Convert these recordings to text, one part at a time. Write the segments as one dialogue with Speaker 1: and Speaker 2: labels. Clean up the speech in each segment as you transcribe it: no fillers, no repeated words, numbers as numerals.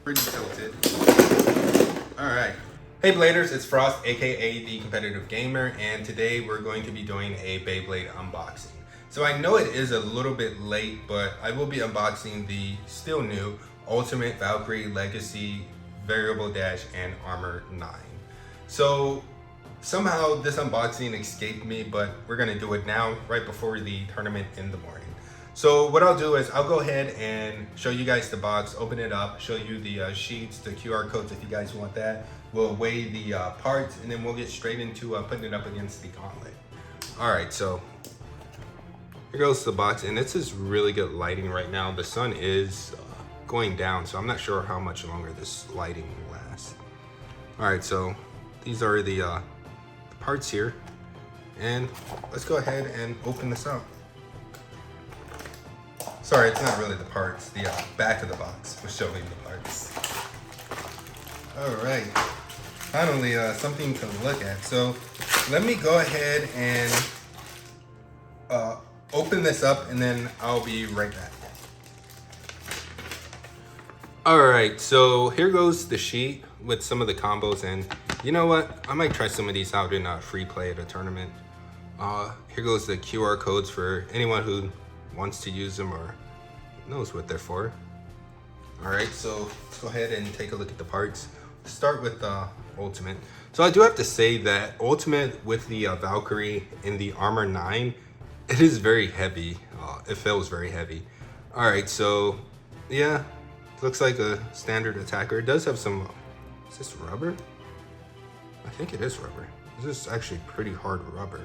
Speaker 1: pretty tilted. Alright. Hey Bladers, it's Frost, aka The Competitive Gamer, and today we're going to be doing a Beyblade unboxing. So I know it is a little bit late, but I will be unboxing the still new Ultimate Valkyrie Legacy Variable Dash and Armor 9. So somehow this unboxing escaped me, but we're gonna do it now, right before the tournament in the morning. So what I'll do is I'll go ahead and show you guys the box, open it up, show you the sheets, the QR codes if you guys want that. We'll weigh the parts, and then we'll get straight into putting it up against the gauntlet. All right, so here goes the box, and this is really good lighting right now. The sun is going down, so I'm not sure how much longer this lighting will last. All right, so these are the parts here, and let's go ahead and open this up. Sorry, it's not really the parts. The back of the box was showing the parts. All right, finally something to look at. So let me go ahead and open this up, and then I'll be right back. All right, so here goes the sheet with some of the combos, and you know what? I might try some of these out in free play at a tournament. Here goes the QR codes for anyone who wants to use them or knows what they're for. All right, so let's go ahead and take a look at the parts. Start with Ultimate. So I do have to say that Ultimate with the Valkyrie in the Armor 9, it is very heavy. It feels very heavy. All right, so yeah, looks like a standard attacker. It does have some, is this rubber? I think it is rubber. This is actually pretty hard rubber.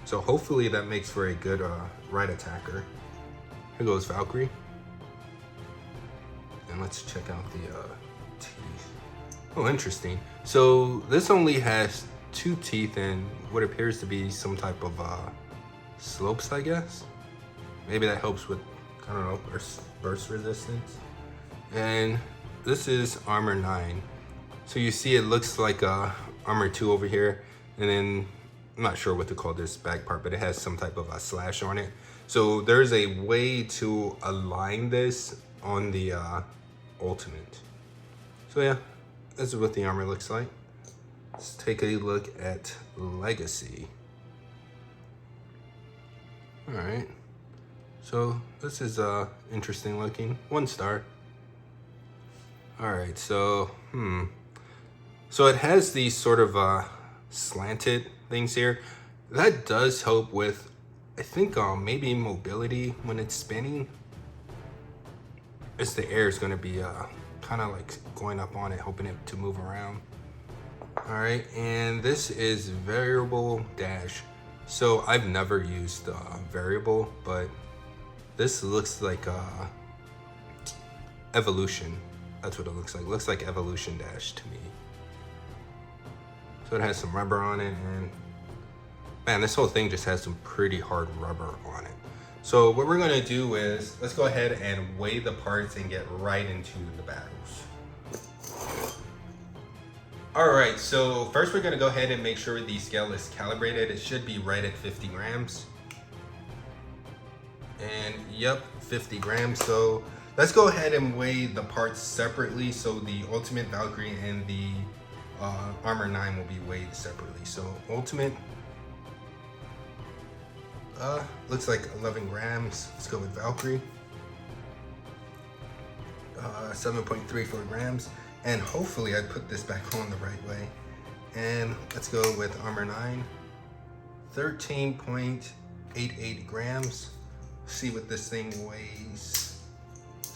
Speaker 1: So hopefully that makes for a good right attacker. Here goes Valkyrie. And let's check out the teeth. Oh, interesting. So this only has 2 teeth and what appears to be some type of slopes, I guess. Maybe that helps with, I don't know, burst resistance. And this is Armor 9. So you see it looks like Armor 2 over here, and then I'm not sure what to call this back part, but it has some type of a slash on it. So there's a way to align this on the Ultimate. So yeah, this is what the armor looks like. Let's take a look at Legacy. All right, so this is interesting looking. 1 star. All right, so so it has these sort of slanted things here. That does help with, I think, maybe mobility when it's spinning. As the air is going to be kind of like going up on it, hoping it to move around. All right, and this is Variable Dash. So I've never used variable, but this looks like Evolution. That's what it looks like. It looks like Evolution Dash to me. So it has some rubber on it, and man, this whole thing just has some pretty hard rubber on it. So what we're gonna do is, let's go ahead and weigh the parts and get right into the battles. All right, so first we're gonna go ahead and make sure the scale is calibrated. It should be right at 50 grams. And yep, 50 grams. So let's go ahead and weigh the parts separately. So the Ultimate Valkyrie and the Armor 9 will be weighed separately. So Ultimate, looks like 11 grams. Let's go with Valkyrie. 7.34 grams. And hopefully I put this back on the right way. And let's go with Armor 9. 13.88 grams. See what this thing weighs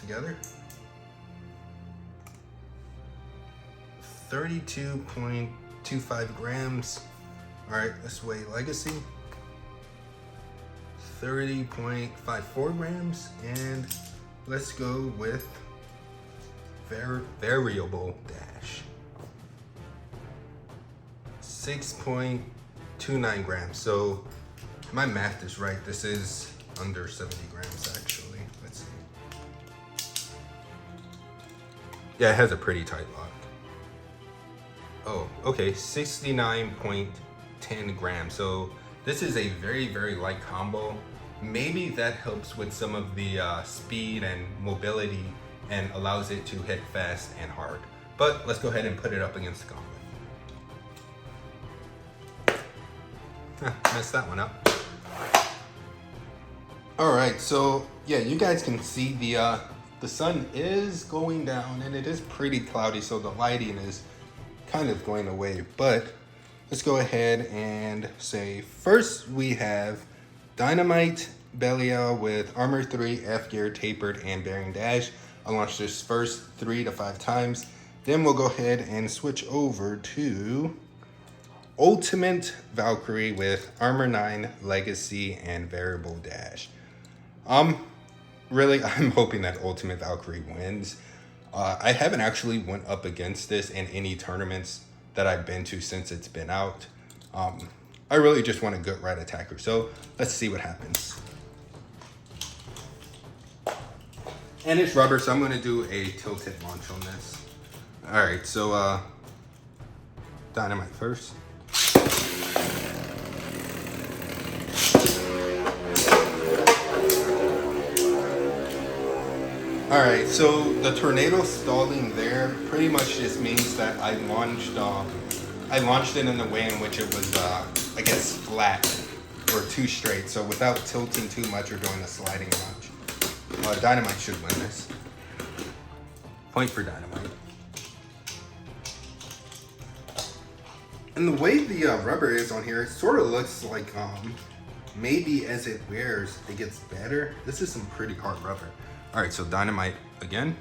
Speaker 1: together. 32.25 grams. All right, let's weigh Legacy. 30.54 grams, and let's go with Variable Dash. 6.29 grams. So my math is right. This is under 70 grams actually. Let's see. Yeah, it has a pretty tight lock. Oh, okay, 69.10 grams. So this is a very, very light combo. Maybe that helps with some of the speed and mobility and allows it to hit fast and hard. But let's go ahead and put it up against the Gauntlet. Messed that one up. All right, so yeah, you guys can see the sun is going down and it is pretty cloudy, so the lighting is kind of going away. But let's go ahead and say first we have Dynamite Belial with Armor 3, F Gear, Tapered, and Bearing Dash. I'll launch this first 3 to 5 times. Then we'll go ahead and switch over to Ultimate Valkyrie with Armor 9, Legacy, and Variable Dash. Really, I'm hoping that Ultimate Valkyrie wins. I haven't actually went up against this in any tournaments that I've been to since it's been out. I really just want a good right attacker, so let's see what happens. And it's rubber, so I'm gonna do a tilted launch on this. All right, so Dynamite first. All right, so the tornado stalling there pretty much just means that I launched it in the way in which it was, I guess, flat or too straight. So without tilting too much or doing a sliding launch, Dynamite should win this. Point for Dynamite. And the way the rubber is on here, it sort of looks like maybe as it wears, it gets better. This is some pretty hard rubber. All right, so Dynamite again.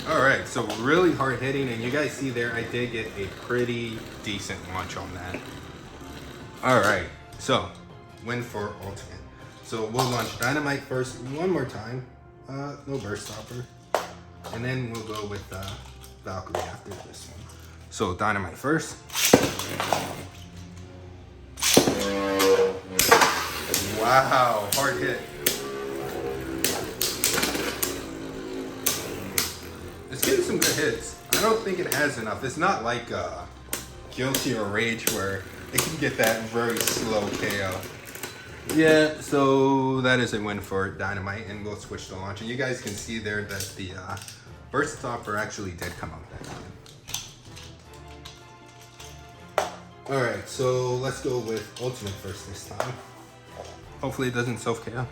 Speaker 1: All right, so really hard hitting, and you guys see there, I did get a pretty decent launch on that. All right, so win for Ultimate. So we'll launch Dynamite first one more time. No burst stopper. And then we'll go with Valkyrie after this one. So Dynamite first. Wow, hard hit. It's getting some good hits. I don't think it has enough. It's not like Guilty or Rage where it can get that very slow KO. Yeah, so that is a win for Dynamite, and we'll switch to launch. And you guys can see there that the burst stopper actually did come out that time. All right, so let's go with Ultimate first this time. Hopefully it doesn't self-KO.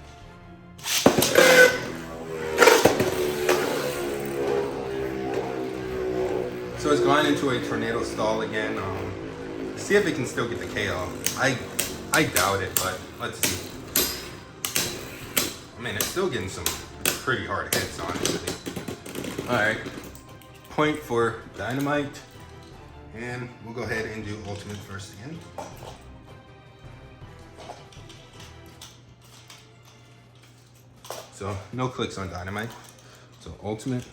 Speaker 1: So it's gone into a tornado stall again. See if it can still get the KO. I doubt it, but let's see. I mean, it's still getting some pretty hard hits, honestly. All right, point for Dynamite. And we'll go ahead and do Ultimate first again. So no clicks on Dynamite. So Ultimate.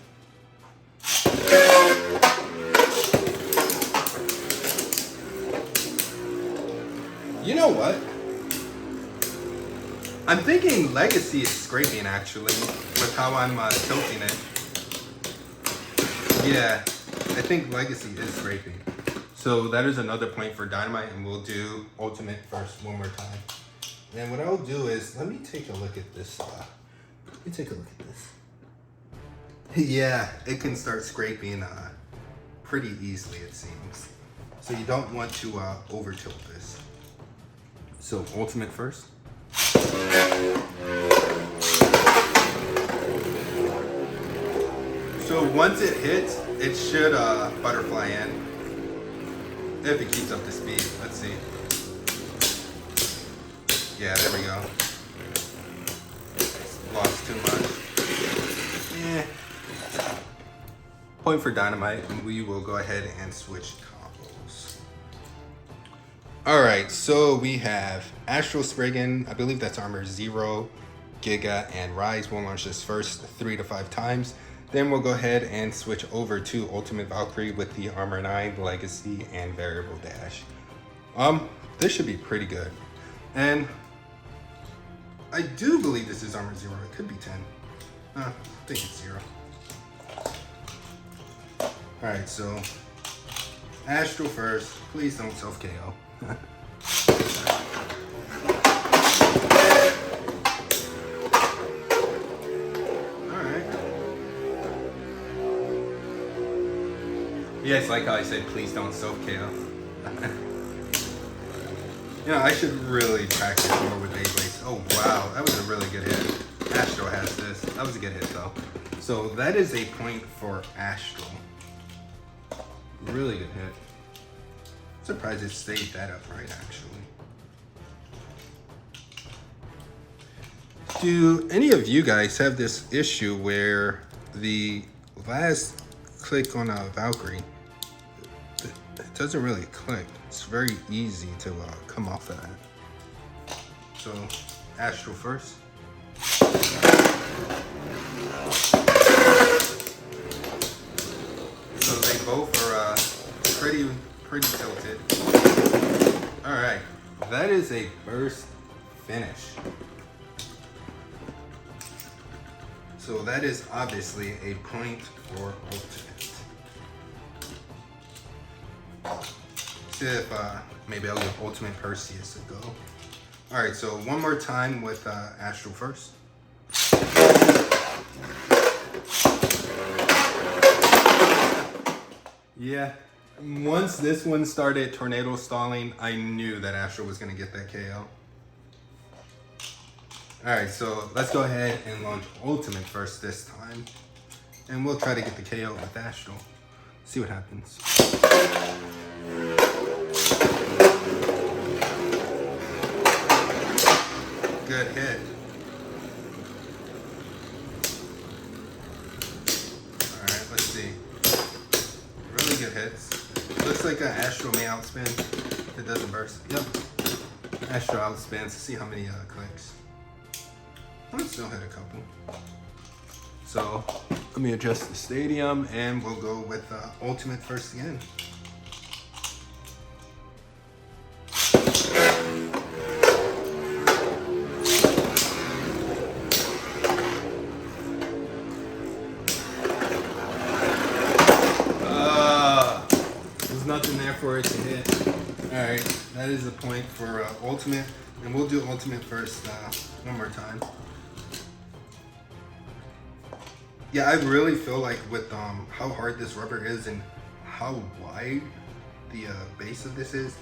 Speaker 1: You know what? I'm thinking Legacy is scraping actually with how I'm tilting it. Yeah, I think Legacy is scraping. So that is another point for Dynamite, and we'll do Ultimate first one more time. And what I'll do is, let me take a look at this. Let me take a look at this. Yeah, it can start scraping pretty easily, it seems. So you don't want to over tilt this. So Ultimate first. So once it hits, it should butterfly in. If it keeps up the speed, let's see. Yeah, there we go. Lost too much. Yeah. Point for Dynamite, and we will go ahead and switch combos. All right, so we have Astral, Spriggan, I believe that's Armor 0, Giga, and Rise. We'll launch this first 3 to 5 times. Then we'll go ahead and switch over to Ultimate Valkyrie with the Armor 9, Legacy, and Variable Dash. This should be pretty good. And I do believe this is Armor 0. It could be 10. I think it's 0. All right, so Astral first. Please don't self-KO. Alright. Yeah, it's like how I said, please don't self-KO. You know, I should really practice more with Beyblades. Oh, wow. That was a really good hit. Astral has this. That was a good hit, though. So that is a point for Astral. Really good hit. Surprised it stayed that upright, actually. Do any of you guys have this issue where the last click on a Valkyrie, it doesn't really click? It's very easy to come off of that. So, Astral first. So they both are pretty tilted. All right, that is a burst finish. So that is obviously a point for ultimate. See if maybe I'll give ultimate Perseus a go. All right, so one more time with Astral first. Yeah, once this one started tornado stalling, I knew that Astral was gonna get that KO. All right, so let's go ahead and launch ultimate first this time. And we'll try to get the KO with Astral. See what happens. Good hit. All right, let's see. Really good hits. Looks like an Astral may outspin. It doesn't burst. Yep. Astral outspins. Let's see how many clicks. I still hit a couple. So let me adjust the stadium and we'll go with ultimate first again. There's nothing there for it to hit. All right, that is a point for ultimate, and we'll do ultimate first one more time. Yeah, I really feel like with how hard this rubber is and how wide the base of this is,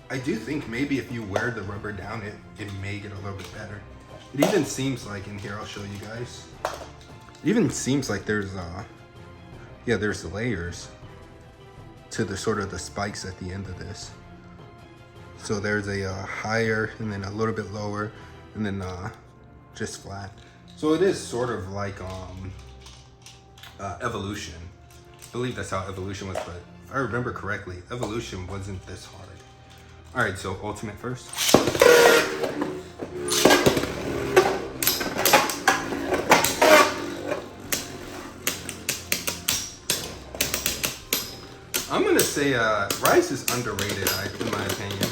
Speaker 1: I do think maybe if you wear the rubber down, it may get a little bit better. It even seems like in here, I'll show you guys. It even seems like there's there's layers to the sort of the spikes at the end of this. So there's a higher and then a little bit lower and then just flat. So it is sort of like Evolution. I believe that's how Evolution was, but if I remember correctly, Evolution wasn't this hard. All right, so ultimate first. I'm gonna say Rise is underrated, in my opinion.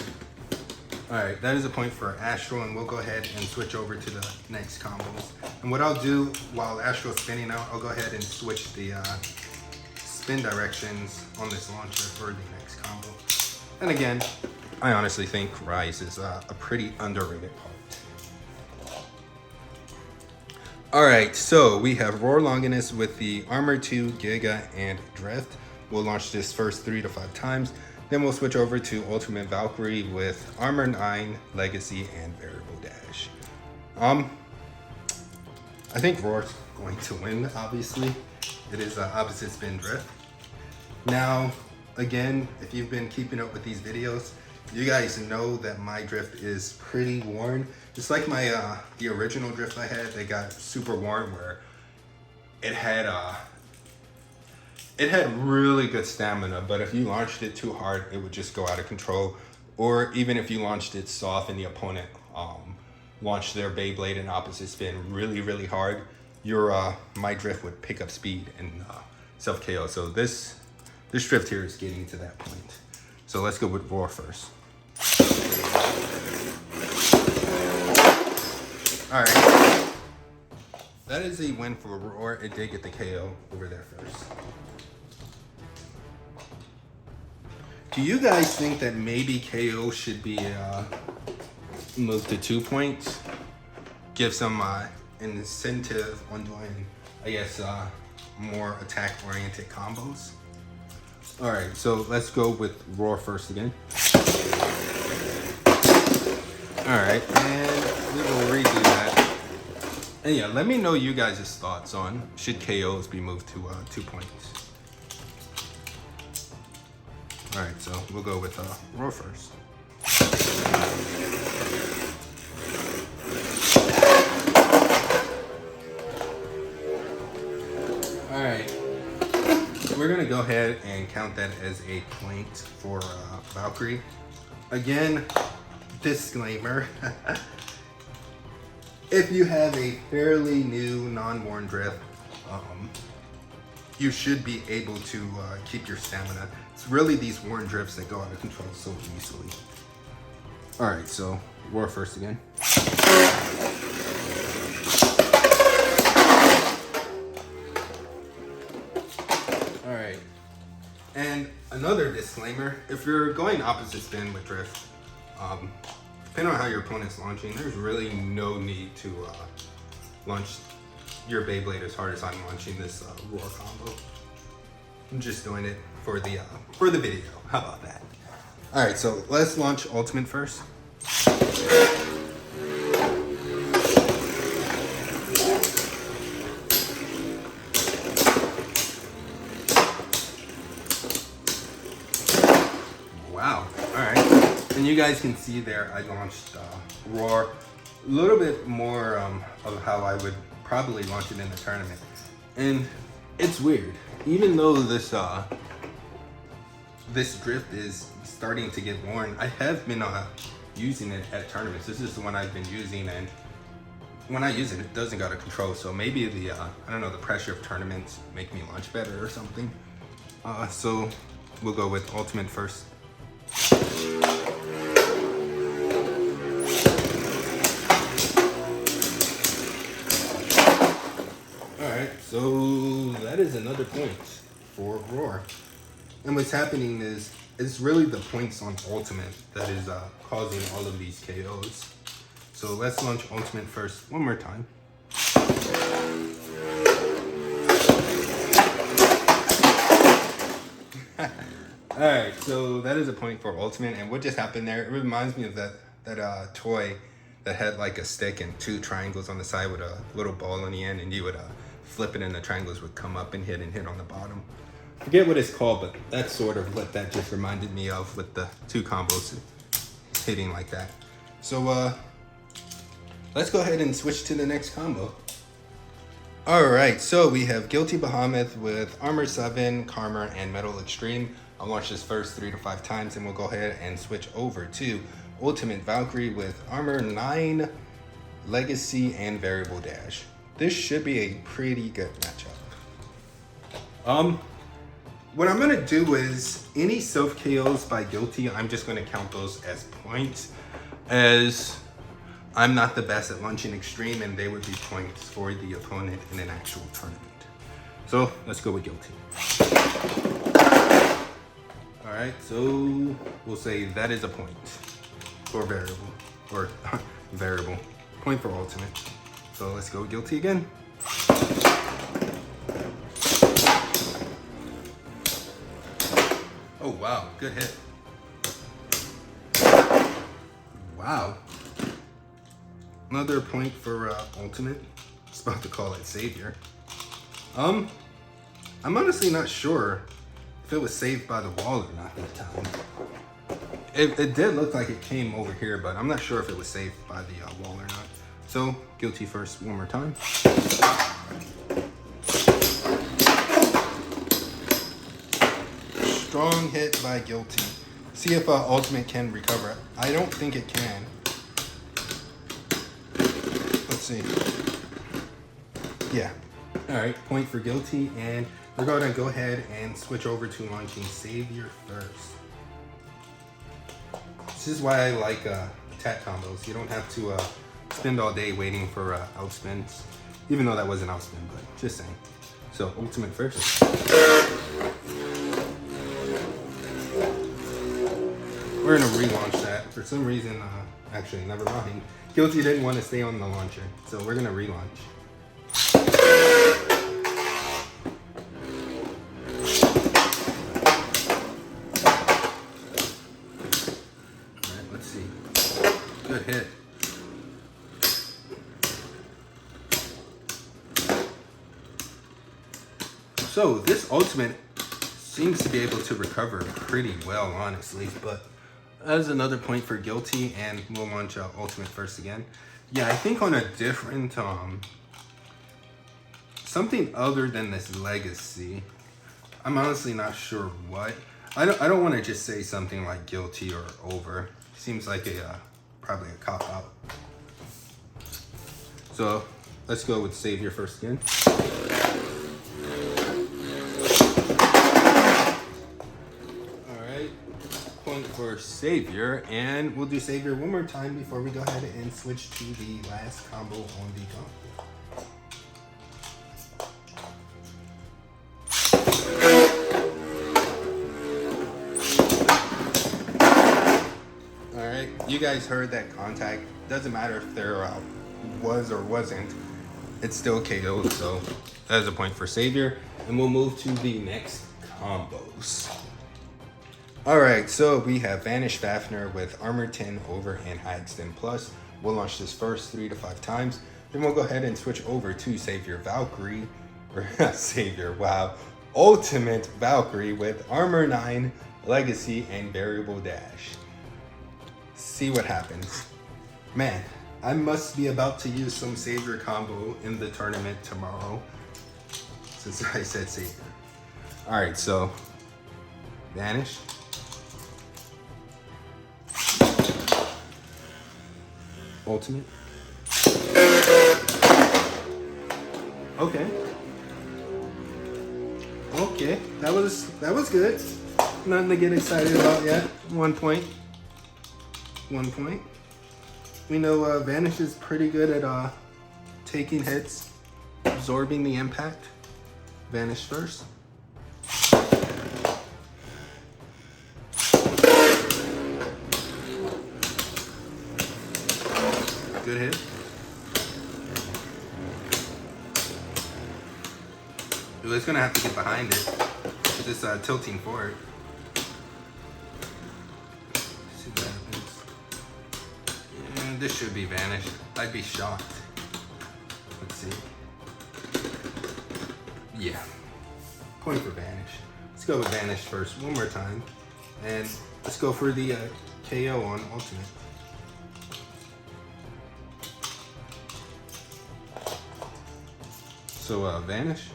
Speaker 1: All right, that is a point for Astral, and we'll go ahead and switch over to the next combos. And what I'll do while Astral's spinning out, I'll go ahead and switch the spin directions on this launcher for the next combo. And again, I honestly think Rise is a pretty underrated part. All right, so we have Roar Longinus with the Armor 2, Giga, and Drift. We'll launch this first 3 to 5 times. Then we'll switch over to Ultimate Valkyrie with Armor 9, Legacy, and Variable Dash. I think Roar's going to win, obviously. It is opposite spin drift. Now, again, if you've been keeping up with these videos, you guys know that my drift is pretty worn. It's like my the original drift I had that got super worn, where it had really good stamina, but if you launched it too hard, it would just go out of control. Or even if you launched it soft and the opponent launched their Beyblade in opposite spin really, really hard, your my drift would pick up speed and self KO. So this drift here is getting to that point. So let's go with Roar first. All right, that is a win for Roar. It did get the KO over there first. Do you guys think that maybe KO should be moved to 2 points? Give some incentive on doing, I guess, more attack-oriented combos. All right, so let's go with Roar first again. All right, and we will redo that. And yeah, let me know you guys' thoughts on should KOs be moved to 2 points. All right, so we'll go with Roar first. All right, we're gonna go ahead and count that as a point for Valkyrie. Again, disclaimer, if you have a fairly new non-worn drift, you should be able to keep your stamina. It's really these worn drifts that go out of control so easily. All right, so Roar first again. All right, and another disclaimer, if you're going opposite spin with drift, depending on how your opponent's launching, there's really no need to launch your Beyblade as hard as I'm launching this Roar combo. I'm just doing it for the video. How about that? All right, so let's launch Ultimate first. Wow. All right. And you guys can see there, I launched Roar a little bit more of how I would probably launch it in the tournament. And it's weird. Even though this this drift is starting to get worn, I have been using it at tournaments. This is the one I've been using, and when I use it, it doesn't go out of control. So maybe the I don't know, the pressure of tournaments make me launch better or something. So we'll go with Ultimate first. Alright, so that is another point for Roar. And what's happening is, it's really the points on Ultimate that is causing all of these KOs. So let's launch Ultimate first one more time. Alright, so that is a point for Ultimate, and what just happened there, it reminds me of that toy that had like a stick and 2 triangles on the side with a little ball on the end, and you would flip it and the triangles would come up and hit on the bottom. Forget what it's called, but that's sort of what that just reminded me of, with the 2 combos hitting like that. So let's go ahead and switch to the next combo. Alright, so we have Guilty Bahamut with Armor 7, Karma, and Metal Extreme. I'll launch this first 3 to 5 times, and we'll go ahead and switch over to Ultimate Valkyrie with Armor 9, Legacy, and Variable Dash. This should be a pretty good matchup. What I'm gonna do is, any self KOs by Guilty, I'm just gonna count those as points, as I'm not the best at launching Extreme, and they would be points for the opponent in an actual tournament. So let's go with Guilty. All right, so we'll say that is a point for variable, or variable, point for Ultimate. So let's go with Guilty again. Oh wow, good hit. Wow. Another point for Ultimate. I was about to call it Savior. I'm honestly not sure if it was saved by the wall or not that time. It did look like it came over here, but I'm not sure if it was saved by the wall or not. So, Guilty first one more time. Strong hit by Guilty. See if Ultimate can recover it. I don't think it can. Let's see. Yeah. Alright, point for Guilty, and we're going to go ahead and switch over to launching Savior first. This is why I like attack combos. You don't have to spend all day waiting for outspins, even though that was an outspin, but just saying. So Ultimate first. We're gonna relaunch that. For some reason, actually, never mind. Guilty didn't want to stay on the launcher, so we're gonna relaunch. Alright, let's see. Good hit. So this ultimate seems to be able to recover pretty well, honestly, but as another point for Guilty, and we'll launch ultimate first again. Yeah, I think on a different, something other than this legacy. I'm honestly not sure what. I don't want to just say something like Guilty or over. Seems like probably a cop out. So let's go with Savior first again. Point for Savior, and we'll do Savior one more time before we go ahead and switch to the last combo on the gauntlet. Alright, you guys heard that contact. Doesn't matter if there was or wasn't, it's still KO, so that's a point for Savior, and we'll move to the next combos. Alright, so we have Vanish Fafnir with Armor 10 over and High Xtend Plus. We'll launch this first 3 to 5 times. Then we'll go ahead and switch over to Savior Valkyrie, or Savior, wow. Ultimate Valkyrie with Armor 9, Legacy, and Variable Dash. See what happens. Man, I must be about to use some Savior combo in the tournament tomorrow, since I said Savior. Alright, so Vanish. Ultimate. Okay. Okay, that was good. Nothing to get excited about yet. 1 point. 1 point. We know Vanish is pretty good at taking hits, absorbing the impact. Vanish first. Good hit. Ooh, it's gonna have to get behind it. It's just tilting forward. See what happens. Yeah, this should be Vanish. I'd be shocked. Let's see. Yeah. Point for Vanish. Let's go with Vanish first one more time. And let's go for the KO on Ultimate. So Vanish.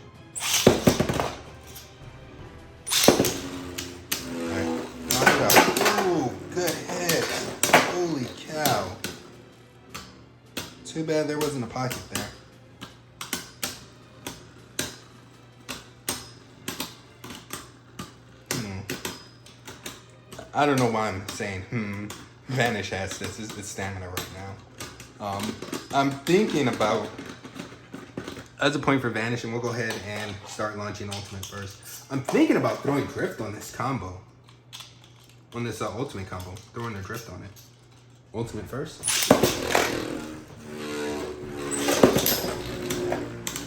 Speaker 1: Alright, knock it out. Ooh, good hit. Holy cow. Too bad there wasn't a pocket there. I don't know why I'm saying Vanish has this. It's stamina right now. I'm thinking about, as a point for Vanish, and we'll go ahead and start launching Ultimate first. I'm thinking about throwing Drift on this combo. On this Ultimate combo. Throwing a Drift on it. Ultimate first.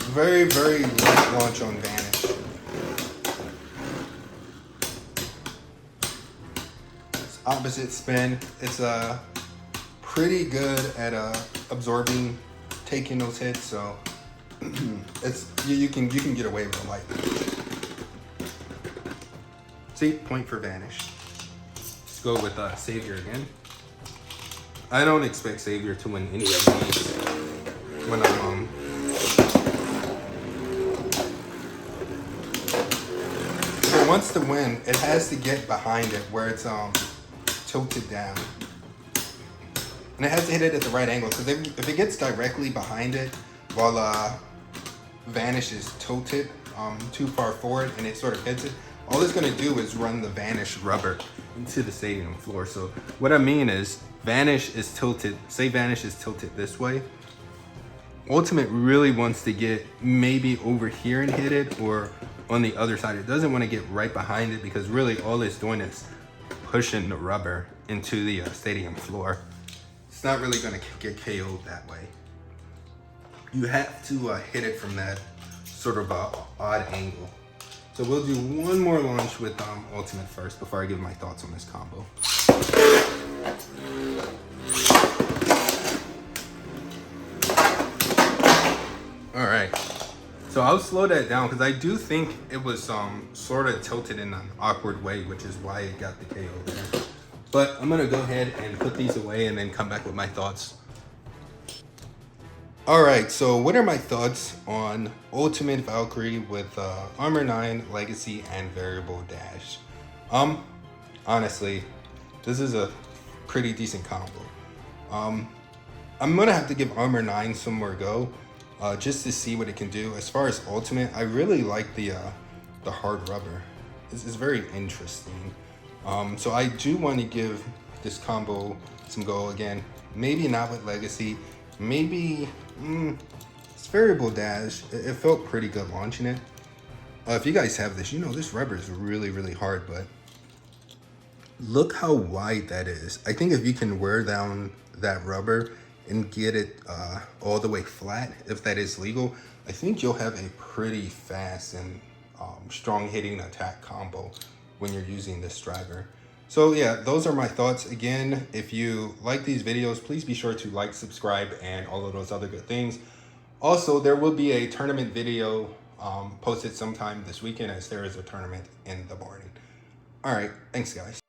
Speaker 1: Very, very light launch on Vanish. It's opposite spin. It's pretty good at absorbing, taking those hits, so it's you can get away with a light. See, point for Vanish. Let's go with Savior again. I don't expect Savior to win any of these when I'm so once to win, it has to get behind it where it's tilted down. And it has to hit it at the right angle, because if it gets directly behind it while Vanish is tilted too far forward and it sort of hits it, all it's going to do is run the Vanish rubber into the stadium floor. So what I mean is, Vanish is tilted, say Vanish is tilted this way. Ultimate really wants to get maybe over here and hit it, or on the other side. It doesn't want to get right behind it, because really all it's doing is pushing the rubber into the stadium floor. It's not really gonna get KO'd that way. You have to hit it from that sort of odd angle. So we'll do one more launch with ultimate first before I give my thoughts on this combo. All right, so I'll slow that down because I do think it was sort of tilted in an awkward way, which is why it got the KO there. But I'm gonna go ahead and put these away and then come back with my thoughts. All right, so what are my thoughts on Ultimate Valkyrie with Armor 9, Legacy, and Variable Dash? Honestly, this is a pretty decent combo. I'm gonna have to give Armor 9 some more go, just to see what it can do. As far as Ultimate, I really like the hard rubber. It's very interesting. So I do want to give this combo some go again. Maybe not with Legacy. Maybe it's Variable Dash. It felt pretty good launching it. If you guys have this, you know this rubber is really, really hard, but look how wide that is. I think if you can wear down that rubber and get it all the way flat, if that is legal, I think you'll have a pretty fast and strong hitting attack combo when you're using this driver. So yeah, those are my thoughts. Again, if you like these videos, please be sure to like, subscribe, and all of those other good things. Also, there will be a tournament video posted sometime this weekend, as there is a tournament in the morning. All right, thanks guys.